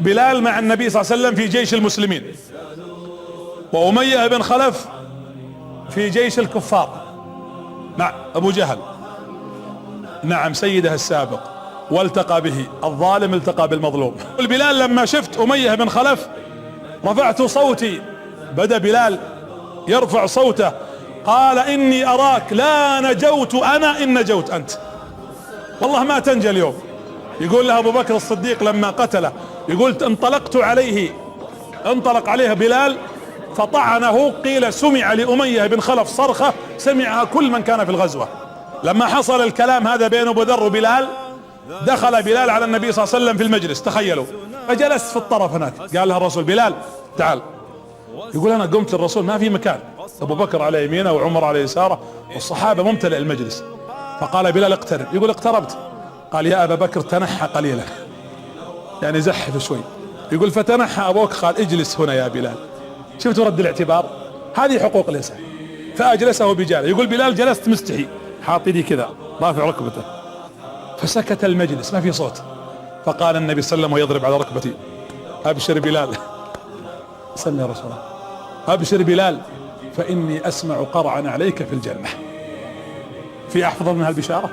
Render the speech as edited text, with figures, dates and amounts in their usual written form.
بلال مع النبي صلى الله عليه وسلم في جيش المسلمين، وأمية بن خلف في جيش الكفار مع أبو جهل، نعم سيده السابق، والتقى به الظالم، التقى بالمظلوم. البلال لما شفت أمية بن خلف رفعت صوتي، بدأ بلال يرفع صوته، قال إني أراك لا نجوت أنا إن نجوت أنت، والله ما تنجى اليوم. يقول له أبو بكر الصديق لما قتله، يقول انطلق عليه بلال فطعنه، قيل سمع لأمية بن خلف صرخة سمعها كل من كان في الغزوة. لما حصل الكلام هذا بين أبو ذر وبلال، دخل بلال على النبي صلى الله عليه وسلم في المجلس، تخيلوا، فجلس في الطرف هناك. قال له الرسول بلال تعال. يقول أنا قمت للرسول ما في مكان، أبو بكر على يمينه وعمر على يساره والصحابة ممتلئ المجلس. فقال بلال اقترب. يقول اقتربت. قال يا أبا بكر تنحى قليلا، يعني زحف شوي. يقول فتنحى أبوك، قال اجلس هنا يا بلال. شفتوا رد الاعتبار؟ هذه حقوق الإنسان. فأجلسه بجانبه. يقول بلال جلست مستحي، حاط يدي كذا رافع ركبته، فسكت المجلس ما في صوت. فقال النبي صلى الله عليه وسلم ويضرب على ركبتي أبشر بلال، سمي رسول الله، أبشر بلال فإني أسمع قرعا عليك في الجنة. في أحفظ من هالبشارة؟